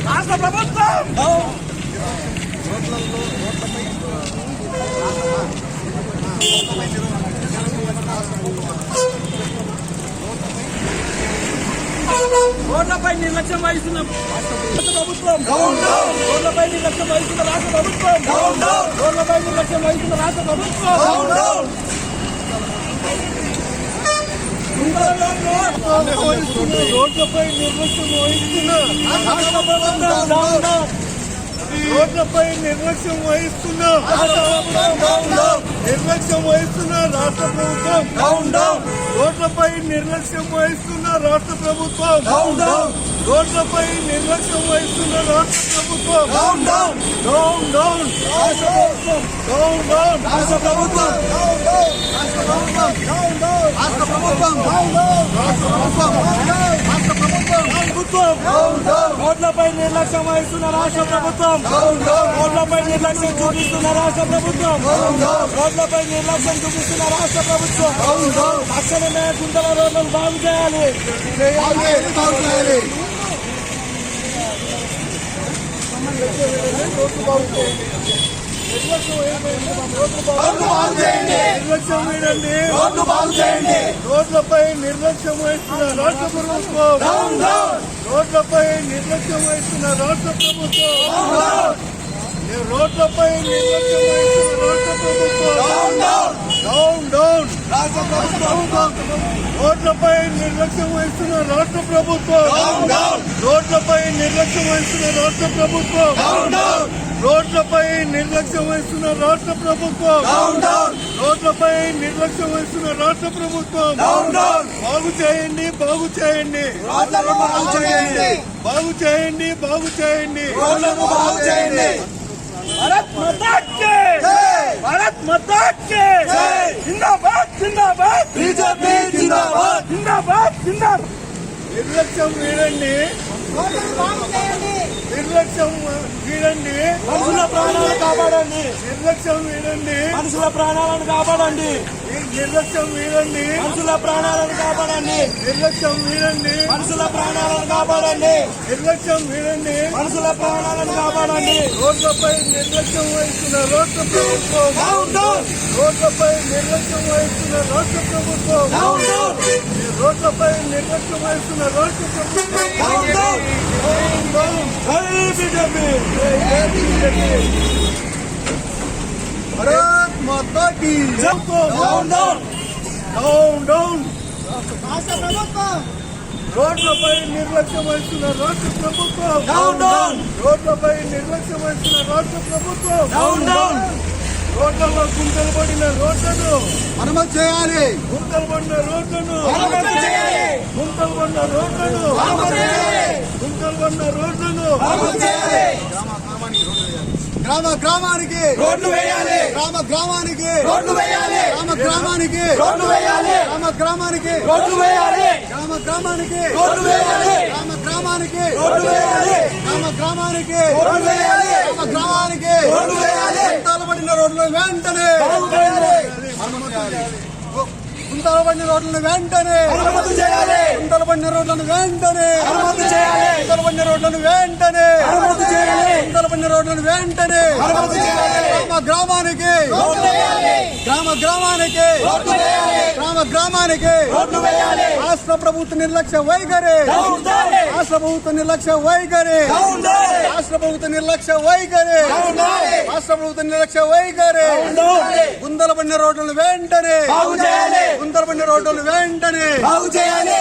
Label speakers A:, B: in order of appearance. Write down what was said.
A: రాష్ట్ర ప్రభుత్వం రోడ్లపై నిర్లక్ష్యం వహిస్తున్న ప్రభుత్వం, రోడ్లపై నిర్లక్ష్యం వహిస్తున్న రాష్ట్ర ప్రభుత్వం, రోడ్లపై నిర్లక్ష్యం వహిస్తున్న రాష్ట్ర ప్రభుత్వం, రోడ్లపై నిర్లక్ష్యం వహిస్తున్న రాష్ట్ర ప్రభుత్వం, రోడ్లపై నిర్లక్ష్యం వహిస్తున్న రాష్ట్ర ప్రభుత్వం, రోడ్లపై నిర్లక్ష్యం వహిస్తున్న రాష్ట్ర ప్రభుత్వం, డౌన్ డౌన్ రాష్ట్ర ప్రభుత్వం, రోడ్లపై నిర్లక్ష్యం వహిస్తున్న రాష్ట్ర ప్రభుత్వం, రోడ్లపై నిర్లక్ష్యం చూపిస్తున్న రాష్ట్ర ప్రభుత్వం, రోడ్లపై నిర్లక్ష్యం చూపిస్తున్న రాష్ట్ర ప్రభుత్వం. తక్షణమే గుంటల రోడ్లను బాగు చేయాలి. రోడ్లపై నిర్లక్ష్యం వహిస్తున్న రాష్ట్ర ప్రభుత్వం, రోడ్లపై నిర్లక్ష్యం వహిస్తున్న రాష్ట్ర ప్రభుత్వం, రోడ్లపై నిర్లక్ష్యం వహిస్తున్న రాష్ట్ర ప్రభుత్వం, డౌన్ డౌన్ రాష్ట్ర ప్రభుత్వం, రోడ్లపై నిర్లక్ష్యం వహిస్తున్న రాష్ట్ర ప్రభుత్వం, రోడ్లపై నిర్లక్ష్యం వహిస్తున్న రాష్ట్ర ప్రభుత్వం, రోడ్లపై నిర్లక్ష్యం వహిస్తున్న రాష్ట్ర ప్రభుత్వం, రోడ్లపై నిర్లక్ష్యం వహిస్తున్న రాష్ట్ర ప్రభుత్వం. బాగు చేయండి, బాగు చేయండి, బాగు చేయండి, బాగు చేయండి. భారత్ మాతా కి జై, భారత్ మాతా కి జై. జిందాబాద్, జిందాబాద్, బీజేపీ జిందాబాద్, జిందాబాద్, జిందాబాద్. నిర్లక్ష్యం వీడండి, నిర్లక్ష్యం వీడండి, మనుషుల ప్రాణాలను కాపాడండి. నిర్లక్ష్యం వీడండి, మనుషుల ప్రాణాలను కాపాడండి. నిర్లక్ష్యం వీడండి, మనుషుల ప్రాణాలను కాపాడండి. నిర్లక్ష్యం వీడండి, మనుషుల ప్రాణాలను కాపాడండి. నిర్లక్ష్యం వీడండి, మనుషుల ప్రాణాలను కాపాడండి. రోడ్లపై నిర్లక్ష్యం వహిస్తున్న రాష్ట్ర ప్రభుత్వం, రోడ్లపై నిర్లక్ష్యం వహిస్తున్న రాష్ట్ర ప్రభుత్వం, రోడ్లపై నిర్లక్ష్యం వహిస్తున్న రాష్ట్ర ప్రభుత్వం. భారత్ మాతా కి జై. డౌన్ డౌన్ రాష్ట్ర ప్రభుత్వం, రోడ్లపై నిర్లక్ష్యం వహిస్తున్న రాష్ట్ర ప్రభుత్వం, రోడ్లపై నిర్లక్ష్యం వహిస్తున్న రాష్ట్ర ప్రభుత్వం. రోడ్లలో గుంతలు పడిన రోడ్లను మరమ్మతు చేయాలి, గుంతలు పడిన రోడ్లను మరమ్మతు చేయాలి, గుంతలు పడిన రోడ్లను మరమ్మతు చేయాలి, గుంతలు పడిన రోడ్లను మరమ్మతు చేయాలి. గ్రామ గ్రామానికి రోడ్లు వేయాలి, గ్రామ గ్రామానికి రోడ్లు వేయాలి, గ్రామ గ్రామానికి రోడ్లు వేయాలి, గ్రామ గ్రామానికి రోడ్లు వేయాలి, గ్రామ గ్రామానికి రోడ్లు వేయాలి, గ్రామ గ్రామానికి రోడ్లు వేయాలి, గ్రామ గ్రామానికి రోడ్లు వేయాలి, గ్రామ గ్రామానికి రోడ్లు వేయాలి. గుంతలపడిన రోడ్లను వెంటనే గుంతలపడిన రోడ్లను వెంటనే మరమ్మతు చేయాలి, గుంతలపడిన రోడ్లను వెంటనే మరమ్మతు చేయాలి, గుంతలపడిన రోడ్లను వెంటనే మరమ్మతు చేయాలి, గుంతలపడిన రోడ్లను వెంటనే మరమ్మతు చేయాలి. గ్రామ గ్రామానికి రోడ్లు వేయాలి, గ్రామ గ్రామానికి రోడ్లు వేయాలి, గ్రామ గ్రామానికి రోడ్లు వేయాలి. రాష్ట్ర ప్రభుత్వ నిర్లక్ష్య వైఖరి, రాష్ట్ర ప్రభుత్వ నిర్లక్ష్య వైఖరి, రాష్ట్ర ప్రభుత్వ నిర్లక్ష్య వైఖరి, రాష్ట్ర ప్రభుత్వ నిర్లక్ష్య వైఖరి. గుంతలపడిన రోడ్లను వెంటనే బాగు చేయాలి, గుంతలపడిన రోడ్లను వెంటనే బాగు చేయాలి.